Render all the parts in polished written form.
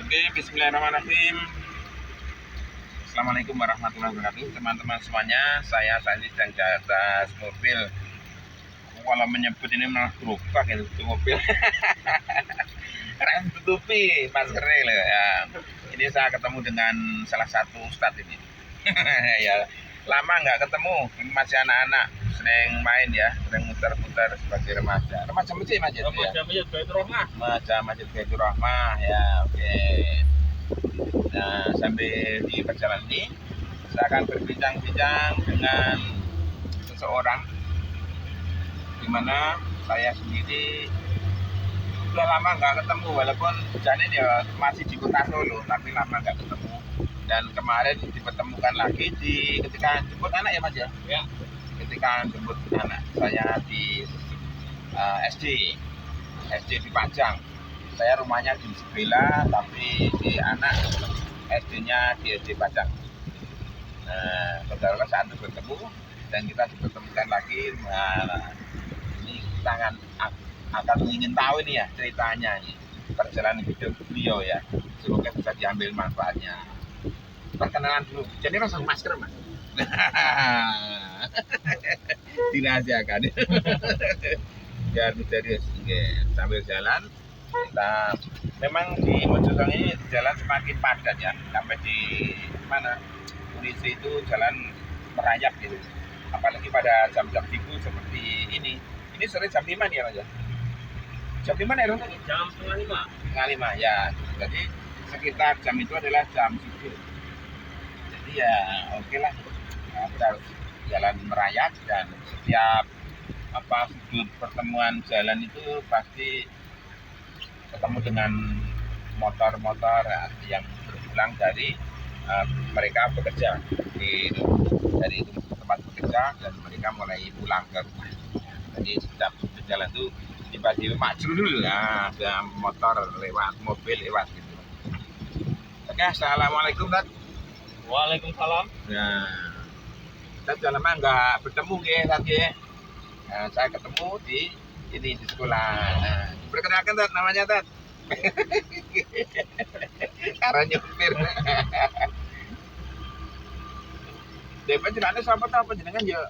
Oke, bismillahirrahmanirrahim. Assalamualaikum warahmatullahi wabarakatuh. Teman-teman semuanya, saya saat ini sedang di atas mobil. Kalau menyebut ini malah gerobak ya, itu mobil. Karena tutupi maskernya loh ya. Ini saya ketemu dengan salah satu ustadz ini. Ya, lama nggak ketemu. Ini masih anak-anak, sering main ya, sering muter-muter sebagai remaja. Remaja masjid ya? Remaja Masjid Baitur Rahmah. Remaja Masjid Baitur Rahmah ya, oke. Nah, sambil di perjalanan ini saya akan berbincang-bincang dengan seseorang di mana saya sendiri sudah lama nggak ketemu, walaupun janin ya masih di kota Solo, tapi lama nggak ketemu. Dan kemarin dipertemukan lagi ketika jemput anak ya Mas ya? Ya. Ketika jemput anak saya di SD di Pajang. Saya rumahnya di sebelah, tapi di anak SD-nya di SD Pajang. Nah, saudara saat itu bertemu dan kita dipertemukan lagi. Nah, ini kita akan ingin tahu ini ya ceritanya ini perjalanan hidup beliau ya. Semoga bisa diambil manfaatnya. Perkenalan dulu. Jadi langsung masker Mas. Dirahasiakan. Biar misterius. Sambil jalan kita memang di Mojosong ini jalan semakin padat ya, sampai di mana Unisi itu jalan merayap gitu, apalagi pada jam-jam sibuk seperti ini sore jam 5 nih ya Mas ya? Jam 5 ya Mas? Jam setengah 5. Setengah 5 ya, jadi sekitar jam itu adalah jam sibuk, jadi ya oke lah, kita harus jalan merayap dan setiap sudut pertemuan jalan itu pasti ketemu dengan motor-motor yang berpulang dari mereka bekerja dari tempat bekerja, dan mereka mulai pulang ke rumah. Jadi setiap jalan itu tiba-tiba maju dulu lah, ada motor lewat, mobil lewat gitu. Oke, assalamualaikum Dad. Waalaikumsalam. Nah, kita sudah lama nggak bertemu tadi. Nah, saya ketemu di sekolah. Nah, perkenalkan Dad, namanya Dad. Karena nyopir. Depan jenenge siapa tau panjenengan ya?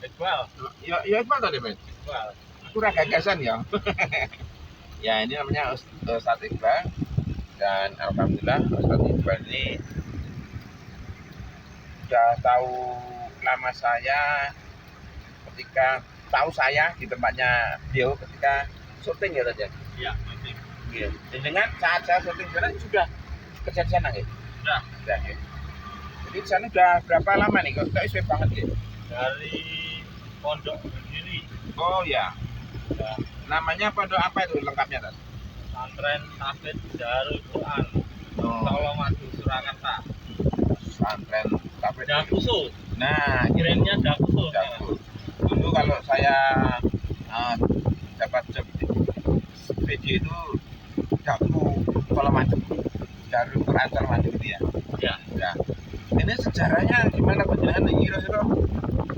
Iqbal. Ya Iqbal tau Depan. Iqbal. Kurang gagasan ya. Ya, ini namanya Ustadz Iqbal, dan alhamdulillah Ustadz Iqbal ini sudah tahu nama saya ketika tahu saya di tempatnya beliau ketika syuting ya saja. Iya, syuting. Iya. Dengan saat saya syuting sana sudah kerja di sana ya? Sudah. Sudah ya. Jadi di sana udah berapa lama nih? Kok sesuai banget ya? Dari pondok berdiri. Oh ya. Ya. Namanya pondok apa itu lengkapnya Tan? Pesantren Tahfidz Darul Quran. Oh. Solomaji Surakarta. Pesantren Tahfidz. Dakusul. Nah, Kirimnya Dakusul. Dakusul. Dulu kalau saya dapat job di video itu Daku Solomaji Darul Quran Solomaji gitu ya. Ya. Nah, ini sejarahnya gimana penjelasan Iro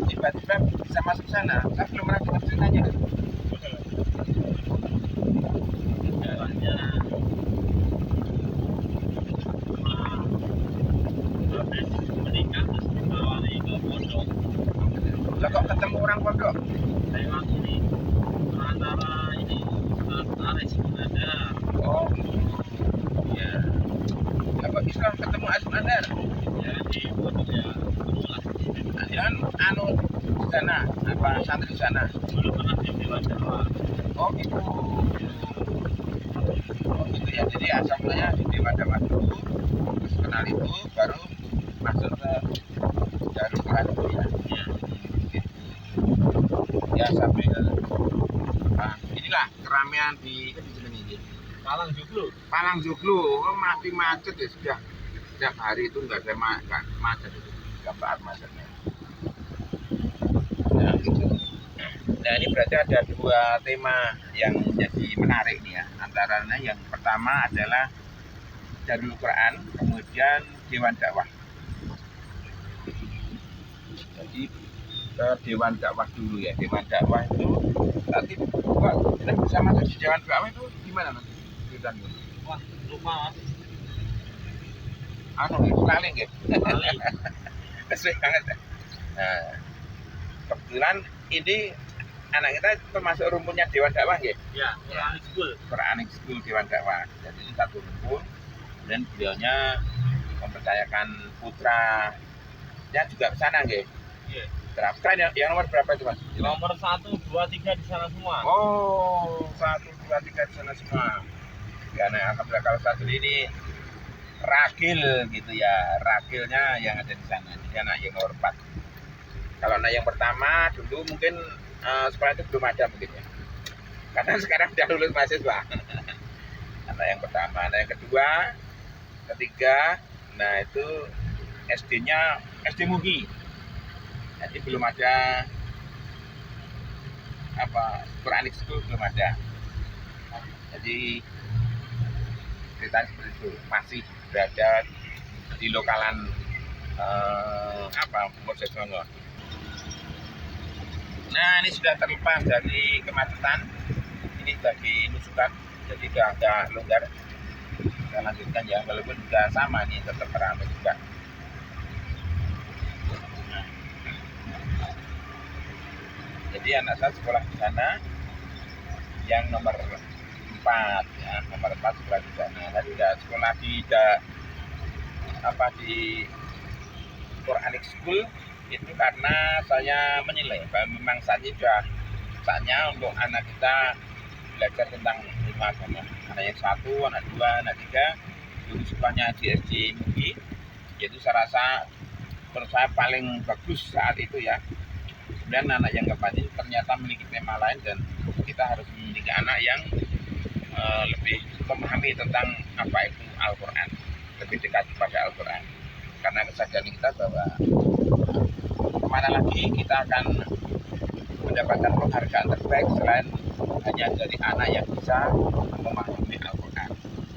tiba-tiba bisa masuk sana? Saya belum pernah dengar ceritanya. Sejarahnya habis menikah terus ditawari ke pondok. Lah kok ketemu orang pondok? Lewat ini antara ini Aris ada. Oh, iya. Lah kok bisa ketemu Asma Andar? Ya di pondok ya lah. Kan anu di sana, apa santri di sana? Dulu pernah di Dewan Jawa. Oh gitu. Oh gitu ya. Jadi asalnya di Dewa Dawa dulu, terus kenal itu, baru masuk ke Darul Quran itu ya. Ya. Ya sambil inilah keramaian di sini. Palang Joglo. Palang Joglo, oh, mati macet ya sudah. Setiap hari itu nggak ada macet itu, nggak saat macetnya. Nah gitu. Nah ini berarti ada dua tema yang menjadi menarik nih ya. Antaranya yang pertama adalah Darul Quran, kemudian Dewan Dakwah. Jadi ke Dewan Dakwah dulu ya. Dewan Dakwah itu nanti kok kita bisa masuk di Dewan Dakwah itu gimana Mas? Wah, lupa Mas. anu sekali nggih. Kali. Sesuai banget. Nah, kebetulan ini anak kita termasuk rumpunnya Dewan Dakwah nggih. Ya, Quranic School. Quranic School Dewan Dakwah. Jadi ini satu rumpun dan beliaunya mempercayakan putranya juga ke sana nggih. Iya. Putra yang nomor berapa itu Mas? Nomor 1, 2, 3 di sana semua. Oh, 1, 2, 3 di sana semua. Ya, nah, alhamdulillah kalau satu ini ragil gitu ya, ragilnya yang ada di sana. Jadi anak yang nomor 4. Kalau anak yang pertama dulu mungkin sekolah itu belum ada mungkin ya. Karena sekarang sudah lulus mahasiswa. Anak yang pertama, anak yang kedua, ketiga, nah itu SD-nya SD Mugi. Jadi belum ada apa Quranic School belum ada. Jadi ceritanya seperti itu, masih berada di lokalan Mojokerto. Nah ini sudah terlepas dari kemacetan, ini bagi nusukan, jadi sudah agak longgar. Kita lanjutkan ya, walaupun juga sama nih tetap ramai juga. Jadi anak saya sekolah di sana yang nomor 4 ya, nomor 4 sekolah di sana. Tadi sudah sekolah di Quranic School itu karena saya menilai bahwa memang saatnya untuk anak kita belajar tentang ilmu agama. Anak yang 1, anak 2, anak 3 dulu sekolahnya di SD Mugi, yaitu saya rasa menurut saya paling bagus saat itu ya. Dan anak yang keempat ini ternyata memiliki tema lain dan kita harus memiliki anak yang lebih memahami tentang apa itu Al-Quran, lebih dekat kepada Al-Quran. Karena kesadaran kita bahwa kemana lagi kita akan mendapatkan penghargaan terbaik selain hanya dari anak yang bisa memahami Al-Quran.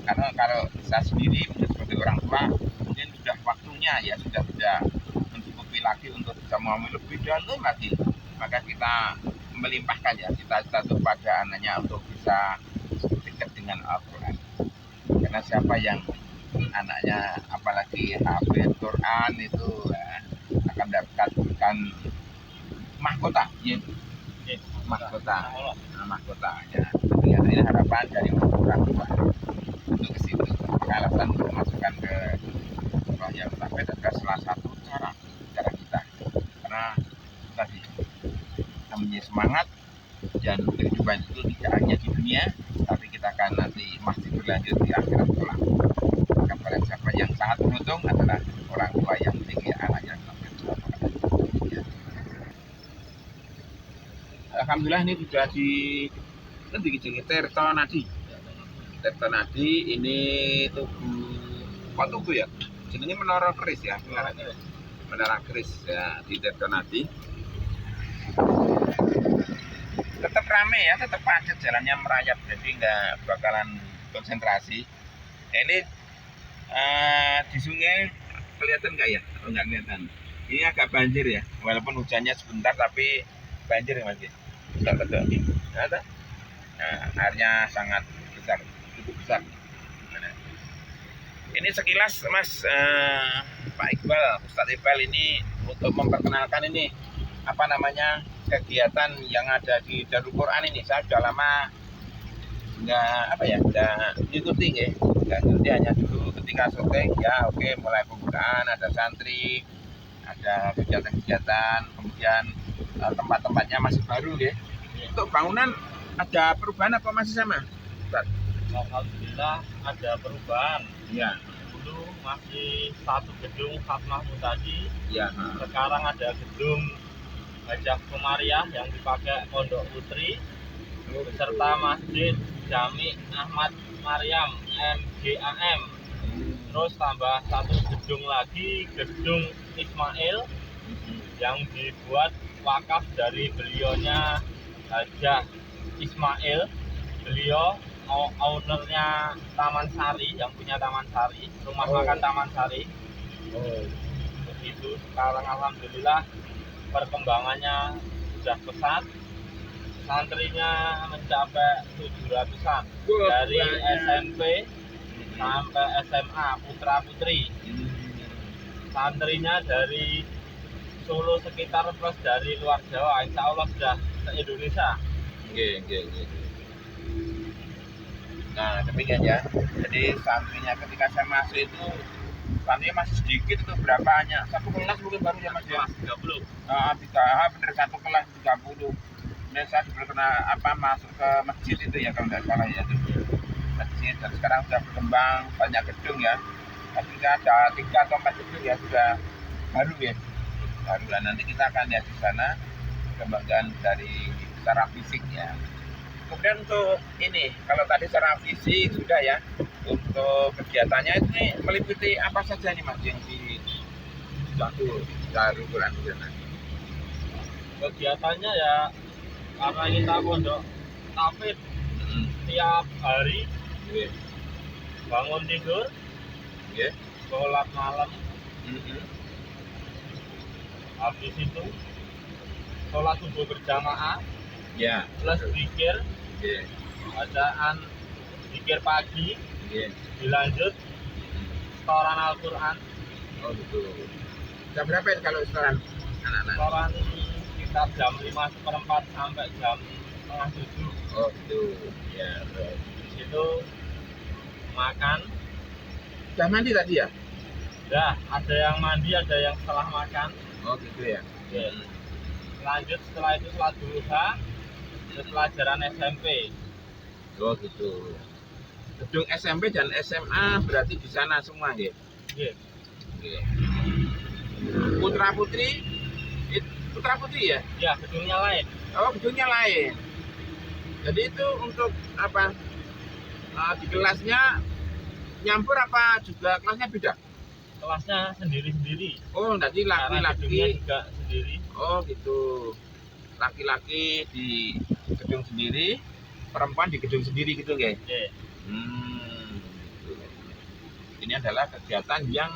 Karena kalau saya sendiri sebagai orang tua mungkin sudah waktunya ya sudah tidak mencukupi lagi untuk bisa memahami lebih dalam lagi, maka kita melimpahkan ya cita-cita kepada anaknya untuk bisa dekat dengan Al-Quran. Karena siapa yang anaknya apalagi hafid Quran itu akan mendapatkan mahkota ya, mahkota ya. Jadi ini harapan dari orang tua untuk ke situ. Alasan untuk masukkan ke sekolah yang sampai adalah salah satu cara kita, karena tadi namanya semangat dan kehidupan itu tidak hanya di dunia, tapi kita akan nanti masih berlanjut di akhirat kelak. Maka pada siapa yang sangat beruntung adalah orang tua yang memiliki anak yang sampai ya. Alhamdulillah ini sudah di Tirto Nadi ini tugu ya, jenenge Menara Keris ya, Menara Keris ya di Tirto Nadi. Tetap rame ya, tetap padat jalannya merayap, jadi nggak bakalan konsentrasi. Ini di sungai kelihatan nggak ya? Oh, nggak kelihatan. Ini agak banjir ya, walaupun hujannya sebentar tapi banjir ya Mas. Betul. Nah, airnya sangat besar, cukup besar. Ini sekilas Mas Pak Iqbal, Ustadz Iqbal ini untuk memperkenalkan ini apa namanya kegiatan yang ada di Darul Quran ini. Saya sudah lama nggak ngikuti ya, hanya dulu ketika syuting ya oke, mulai pembukaan ada santri, ada kegiatan-kegiatan, kemudian tempat-tempatnya masih baru ya. Untuk bangunan ada perubahan apa masih sama? Alhamdulillah ada perubahan. Ya. Dulu masih satu gedung Fatmah Mutadi. Ya. Sekarang ada gedung Gajah Komariah yang dipakai Pondok Putri beserta Masjid Jami Ahmad Maryam MGAM. Terus tambah satu gedung lagi, gedung Ismail yang dibuat wakaf dari beliaunya Hajah Ismail. Beliau ownernya Taman Sari, yang punya Taman Sari, rumah makan Taman Sari. Begitu. Sekarang alhamdulillah perkembangannya sudah pesat, santrinya mencapai 700-an dari SMP sampai SMA putra putri. Santrinya dari Solo sekitar plus dari luar Jawa, insya Allah sudah se Indonesia. Oke. Nah, demikian ya. Jadi santrinya ketika saya masuk itu santrinya masih sedikit, itu berapa hanya satu kelas mungkin baru ya Mas ya. Kelas 30. Bener, satu kelas 30. Dan saya juga pernah masuk ke masjid itu ya kalau nggak salah ya, masjid. Dan sekarang sudah berkembang banyak gedung ya. Tapi ada 3 atau 4 gedung ya, sudah baru ya. Baru lah, nanti kita akan lihat di sana perkembangan dari secara fisik ya. Kemudian untuk ini, kalau tadi secara fisik sudah ya, untuk kegiatannya ini meliputi apa saja nih Mas yang di suatu Darul Quran di sana? Kegiatannya ya karena kita pondok tahfidz tiap hari, Oke. bangun tidur, Oke. sholat malam, habis itu sholat subuh berjamaah, Ya. plus zikir, Oke. bacaan zikir pagi, Oke. dilanjut setoran Al-Quran. Oh gitu. Jam berapa ya kalau setoran anak-anak? Setoran sekitar jam 5:15 sampai jam 6:30. Oh gitu. Ya. Di situ makan. Sudah mandi tadi ya? Dah, ada yang mandi, ada yang setelah makan. Oh gitu ya. Oke. Lanjut setelah itu sholat duha, terus pelajaran SMP. Oh gitu. Gedung SMP dan SMA berarti di sana semua ya? Oke. Oke. Putra putri ya? Ya, gedungnya lain. Oh gedungnya lain. Jadi itu untuk apa? Di kelasnya nyampur apa juga kelasnya beda? Kelasnya sendiri-sendiri. Oh nanti Karena gedungnya laki-laki. juga sendiri. Oh gitu. Laki-laki di gedung sendiri, perempuan di gedung sendiri gitu guys. Oke. Gitu. Ini adalah kegiatan yang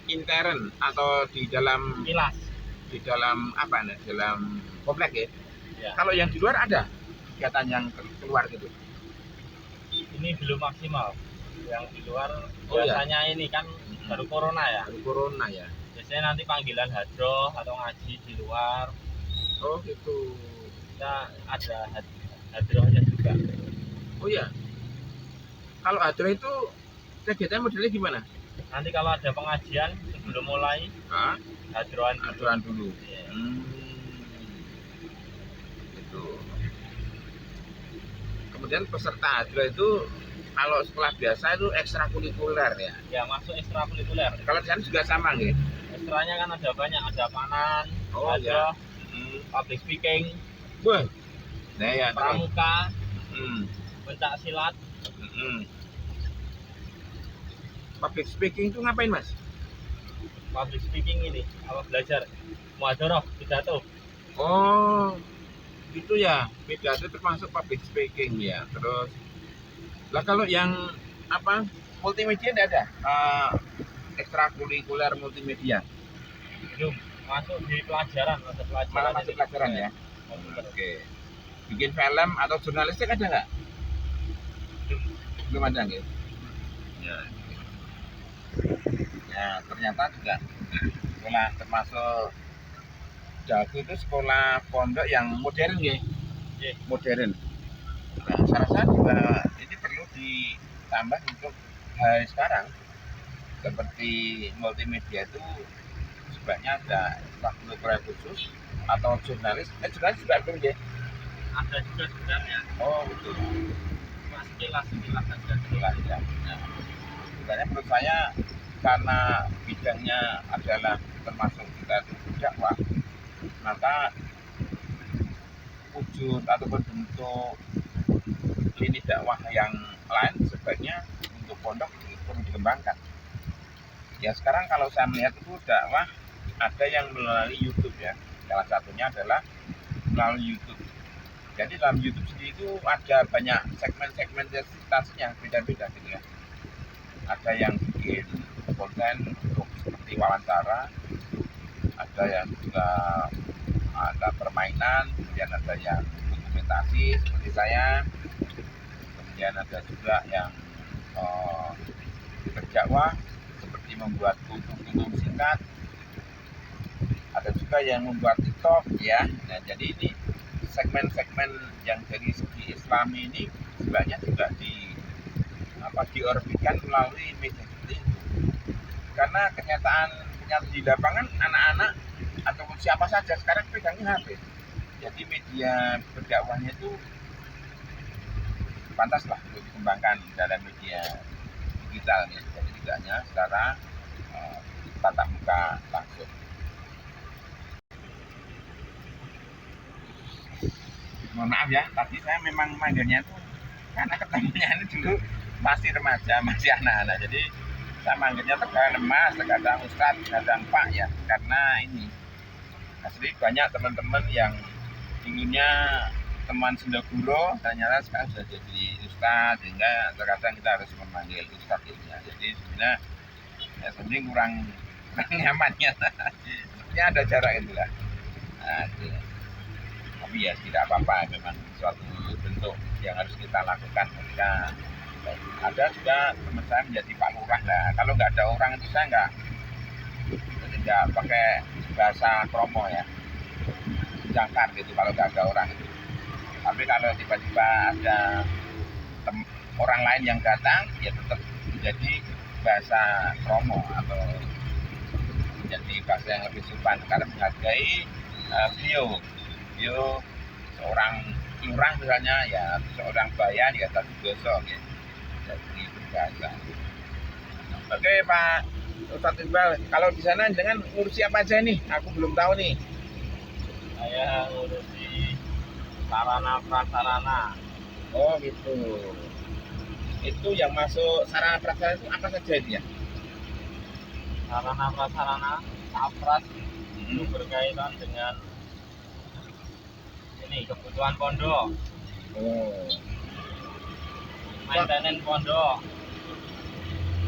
intern atau di dalam Kilas. apa nih? Dalam komplek ya. Ya. Kalau yang di luar ada kegiatan yang keluar gitu. Ini belum maksimal. Yang di luar Oh, iya. biasanya ini kan baru corona ya. Baru corona ya. Biasanya nanti panggilan hadroh atau ngaji di luar. Oh gitu. Kita ada hadrohnya juga. Oh ya. Kalau hadroh itu kegiatan modelnya gimana? Nanti kalau ada pengajian sebelum mulai Hah? hadrohan dulu. Hadrohan dulu. Iya. Gitu. Kemudian peserta hadroh itu kalau sekolah biasa itu ekstrakurikuler ya. Ya, masuk ekstrakurikuler. Kalau di sana juga sama nggih? Ekstranya kan ada banyak, ada panan, Oh, hadroh, Hmm. public speaking, Wah. Nah ya, terus. pramuka, Hmm. pencak silat. Public speaking itu ngapain Mas? Public speaking ini apa belajar muhadharah, pidato. Oh, itu ya. Pidato termasuk public speaking ya. Terus, lah kalau yang multimedia tidak ada? Ekstrakurikuler multimedia. Belum masuk di pelajaran, ada pelajaran. Malah masuk ini. pelajaran ya. Komputer. Oke. Bikin film atau jurnalistik ada nggak? Belum ada nggak? Ya. Ya ternyata juga sekolah termasuk Dago itu sekolah pondok yang modern ya. Iya. Modern. Nah, saya rasa juga ini perlu ditambah untuk hari sekarang seperti multimedia itu sebaiknya ada ekstrakurikuler khusus atau jurnalis juga belum ya? Ada juga sebenarnya. Oh betul. Mas kilas saja. Jelas ya. Nah, sebenarnya menurut saya karena bidangnya adalah termasuk kita itu dakwah, maka wujud ataupun bentuk ini dakwah yang lain sebaiknya untuk pondok perlu dikembangkan. Ya sekarang kalau saya melihat itu dakwah ada yang melalui YouTube ya. Salah satunya adalah melalui YouTube. Jadi dalam YouTube sendiri itu ada banyak segmentasinya beda-beda gitu ya. Ada yang bikin konten untuk seperti wawancara, ada yang juga ada permainan, kemudian ada yang dokumentasi seperti saya, kemudian ada juga yang berdakwah seperti membuat kultum singkat, ada juga yang membuat TikTok ya. Nah, jadi ini segmen-segmen yang dari segi Islami ini sebenarnya juga diorbitkan melalui media seperti itu. Karena kenyataan di lapangan anak-anak ataupun siapa saja sekarang pegangnya HP. Jadi media berdakwahnya itu pantaslah untuk dikembangkan dalam media digital ya. Jadi tidak hanya secara tatap muka langsung. Mohon maaf ya, tadi saya memang manggilnya itu karena ketemunya ini dulu masih remaja, masih anak-anak. Jadi saya manggilnya terkadang Mas, terkadang Ustadz, terkadang Pak ya. Karena ini asli banyak teman-teman yang dulunya teman sendaguro, ternyata sekarang sudah jadi Ustadz, sehingga terkadang kita harus memanggil Ustadz ya. Jadi sebenarnya ya sebenarnya kurang nyaman ya. Sebenarnya ada jarak itulah. Nah, itu. Tapi ya tidak apa-apa, memang suatu bentuk yang harus kita lakukan ketika ada juga teman saya menjadi Pak Lurah. Nah, kalau nggak ada orang itu saya nggak pakai bahasa kromo ya, jangkar gitu kalau nggak ada orang itu. Tapi kalau tiba-tiba ada orang lain yang datang, ya tetap menjadi bahasa kromo atau menjadi bahasa yang lebih sopan karena menghargai beliau seorang lurah misalnya ya, seorang bayan ya tapi gosok ya, jadi berbahasa. Oke Pak Ustadz Iqbal, kalau di sana dengan ngurusi apa aja nih? Aku belum tahu nih. Saya ngurusi sarana prasarana. Oh gitu. Itu yang masuk sarana prasarana itu apa saja itu ya? Sarana prasarana Sapras itu berkaitan dengan ini kebutuhan pondok. Oh. Maintenance pondok.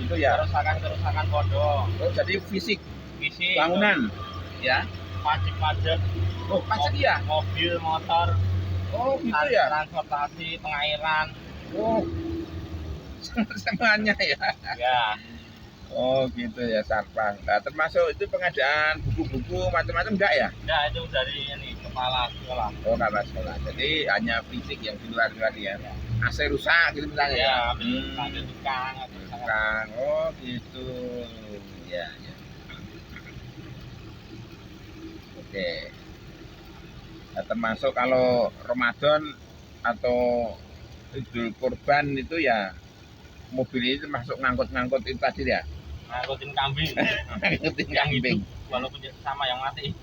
Itu ya. Kerusakan pondok. Oh jadi fisik Fisik. bangunan. Ya. Pajak. Oh pajak ya. Mobil, motor. Oh gitu ya. Transportasi, pengairan. Oh. Semuanya ya. Ya. Oh gitu ya Sarpas. Nah, termasuk itu pengadaan buku-buku macam-macam enggak ya? Ya itu dari ini kepala sekolah. Oh kepala sekolah. Jadi hanya fisik yang di luar ya. AC rusak gitu misalnya ya. Ambil tukang. Tukang. Oh gitu. Ya ya. Oke. Nah, termasuk kalau Ramadan atau Idul Kurban itu ya mobil ini termasuk ngangkut itu tadi ya. Ngangkutin kambing. Ngangkutin kambing. Walaupun sama yang mati.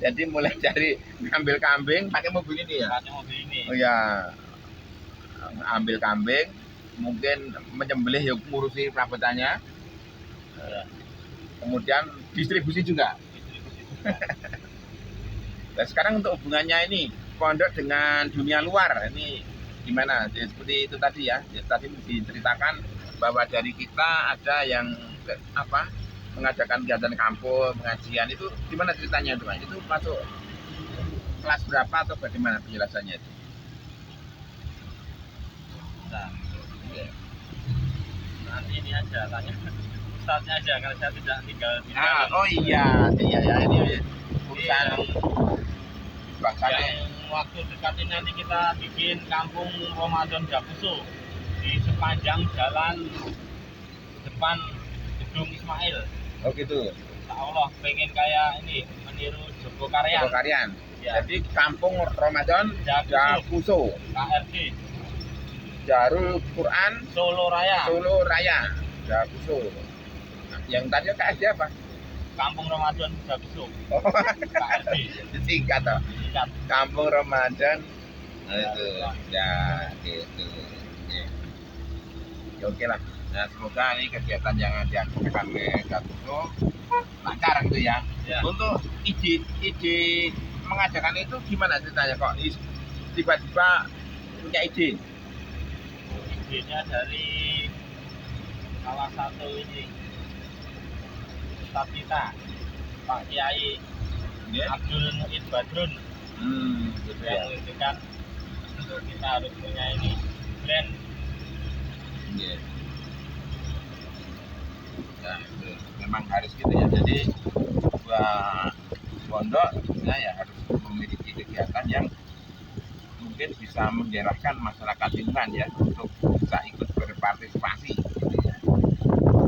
Jadi mulai dari ngambil kambing pakai mobil ini ya. Pakai mobil ini. Oh ya. Ambil kambing, mungkin menyembelih ya ngurusi perabotannya. Ya. Kemudian distribusi juga. Nah, sekarang untuk hubungannya ini pondok dengan dunia luar ini gimana? Jadi, seperti itu tadi ya. Tadi diceritakan bahwa dari kita ada yang mengadakan kegiatan kampus, pengajian itu gimana ceritanya itu Mas? Itu masuk kelas berapa atau bagaimana penjelasannya itu? Nah, nanti ini aja tanya Ustadznya aja karena saya tidak tinggal di dalam. Oh iya ya ini urusan yang waktu dekat ini nanti kita bikin kampung Ramadan Jakuso di sepanjang jalan depan gedung Ismail. Oh gitu. Insya Allah pengen kayak ini meniru Joko Karyan. Joko Karyan. Ya. Jadi kampung Ramadan Jakuso. KRD. Darul Quran Solo Raya. Jakuso. Nah, yang tadi KSD apa? Kampung Ramadan Jakuso. Oh. KRD. Singkat toh. Kampung Ramadan. Itu. Ya gitu. Ya, oke lah. Nah, semoga ini kegiatan yang diadakan oleh Jakuso lancar gitu ya. Untuk ide mengadakan itu gimana ceritanya kok tiba-tiba punya ide? Idenya dari salah satu ini Ustadz kita Pak Kiai Abdul Mu'id Badrun gitu yang menunjukkan untuk kita harus punya ini brand. Nah, itu memang harus gitu ya. Jadi sebuah pondok ya harus memiliki kegiatan yang mungkin bisa menggerakkan masyarakat lingkungan ya untuk bisa ikut berpartisipasi gitu ya.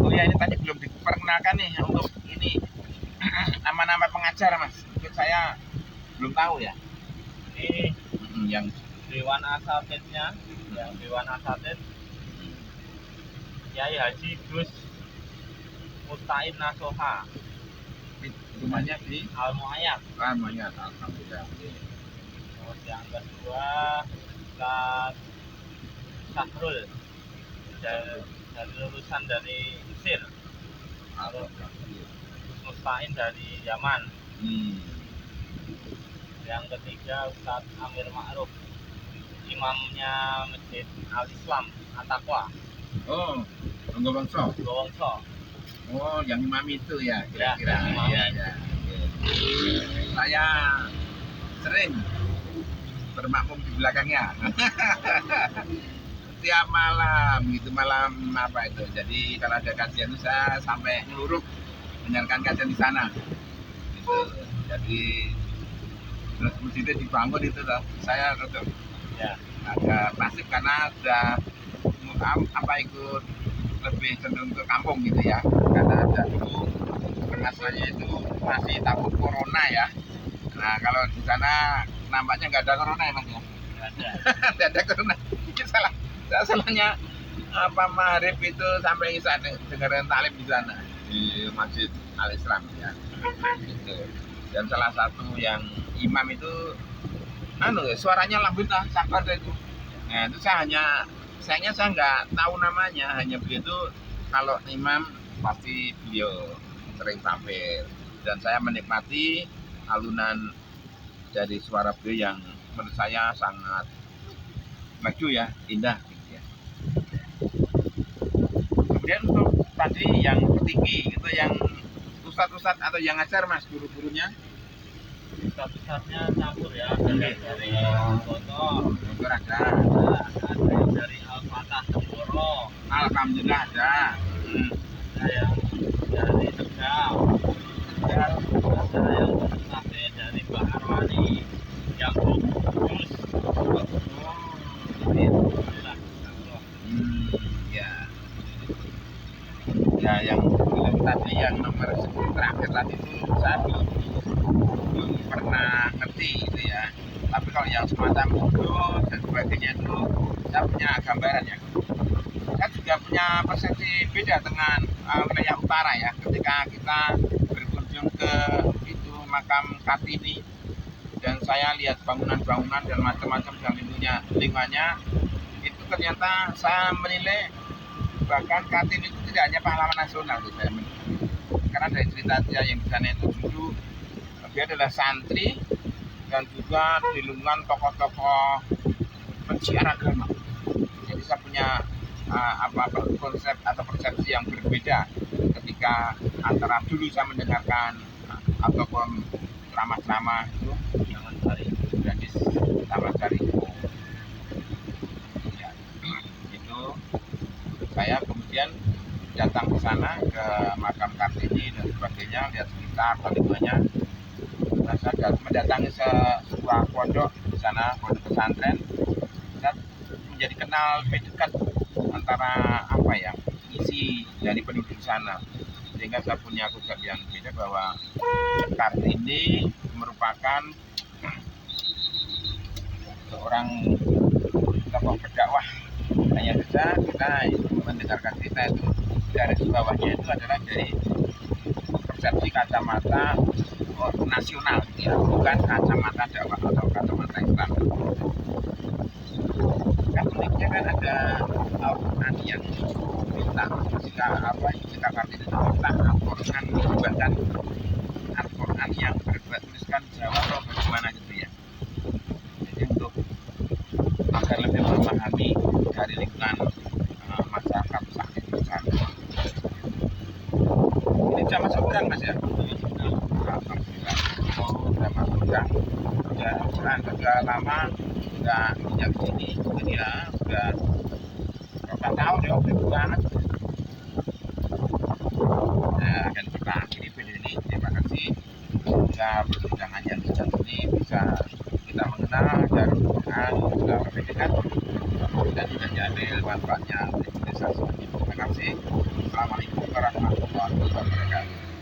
Oh ya, ini tadi belum diperkenalkan nih untuk ini nama-nama pengajar Mas. Mungkin saya belum tahu ya. Ini Yang Dewan Asatidnya, yang Dewan Asatid Kiai Haji Gus Mustain Nasoha rumahnya di Al Muayyad. namanya alhamdulillah. Terus yang kedua Ustaz Sahrul dari lulusan dari Mesir. Lalu Gus Mustain dari Yaman. Yang ketiga Ustaz Amir Ma'ruf, imamnya Masjid Al Islam At-Taqwa Oh, Bonggowongso. Gowongso. Oh, yang imam itu ya kira-kira. Ya, imam. Ya. Saya sering bermakmum di belakangnya. Setiap malam gitu, malam apa itu. Jadi kalau ada kajian itu saya sampai ngeluruh menjalankan kajian di sana. Gitu. Jadi terus masjidnya dibangun itu loh. Saya tuh Ya, agak pasif karena sudah ikut lebih cenderung ke kampung gitu ya, karena ada dulu pengasalnya itu masih takut corona ya. Nah kalau di sana nampaknya nggak ada corona ya Mas ya. ada. Nggak ada corona. Mungkin saya salahnya maghrib itu sampai isya dengerin talim di sana di Masjid Al Islam ya. Gitu. Dan salah satu yang imam itu suaranya lembut lah, sabar itu. Nah itu sayangnya saya nggak tahu namanya, hanya begitu kalau imam pasti beliau sering tampil dan saya menikmati alunan dari suara beliau yang menurut saya sangat maju ya, indah gitu ya. Kemudian untuk tadi yang petinggi itu yang ustadz atau yang ngajar Mas, guru-gurunya Ustaz-ustaznya campur ya, dari Gontor, ada yang dari Al-Fatah Temboro, alhamdulillah ada. ada yang dari Tegal, ada yang sampai dari Mbak Arwani, yang Kudus. Alhamdulillah. Ya. Ya yang belum tadi yang nomor 10 terakhir tadi itu saya belum pernah ngerti gitu ya. Tapi kalau yang semacam itu dan sebagainya itu saya punya gambaran ya. Saya juga punya persepsi beda dengan wilayah utara ya. Ketika kita berkunjung ke itu makam Kartini dan saya lihat bangunan-bangunan dan macam-macam yang lingkungannya itu ternyata saya menilai bahkan Kartini itu tidak hanya pahlawan nasional gitu saya menilai. Karena dari cerita dia yang di sana itu dulu dia adalah santri dan juga di lingkungan tokoh-tokoh penciar agama. Jadi saya punya konsep atau persepsi yang berbeda ketika antara dulu saya mendengarkan ataupun ceramah-ceramah itu Jangan cari. gadis Taman Sari. Ya, itu saya kemudian datang ke sana ke makam Kartini dan sebagainya, lihat sekitar lingkungannya. Nah, saya mendatangi sebuah pondok di sana, pondok pesantren. Saya menjadi kenal lebih dekat antara isi dari penduduk sana, sehingga saya punya konsep yang beda bahwa Kartini merupakan seorang tokoh berdakwah. Hanya saja kita mendengarkan cerita itu dari bawahnya itu adalah dari persepsi kacamata nasional ya, bukan kacamata dakwah atau kacamata Islam. Kan uniknya kan ada Al-Quran yang minta jika Kartini itu minta Al-Quran bahkan Al-Quran yang bertuliskan Jawa atau bagaimana gitu ya. Jadi untuk agar lebih memahami dari lingkungan masyarakat saat itu sana. Ini jam masuk udang Mas ya? Alhamdulillah. Oh, udah masuk udang. Udah Al-Quran sudah lama udah pinjam sini. Jadi ya udah berapa tahun ya udah banget. semoga perbincangan yang singkat ini bisa kita mengenal jalur Quran secara lebih dekat dan juga diambil manfaatnya untuk desa selanjutnya. Terima kasih. Assalamualaikum warahmatullahi wabarakatuh.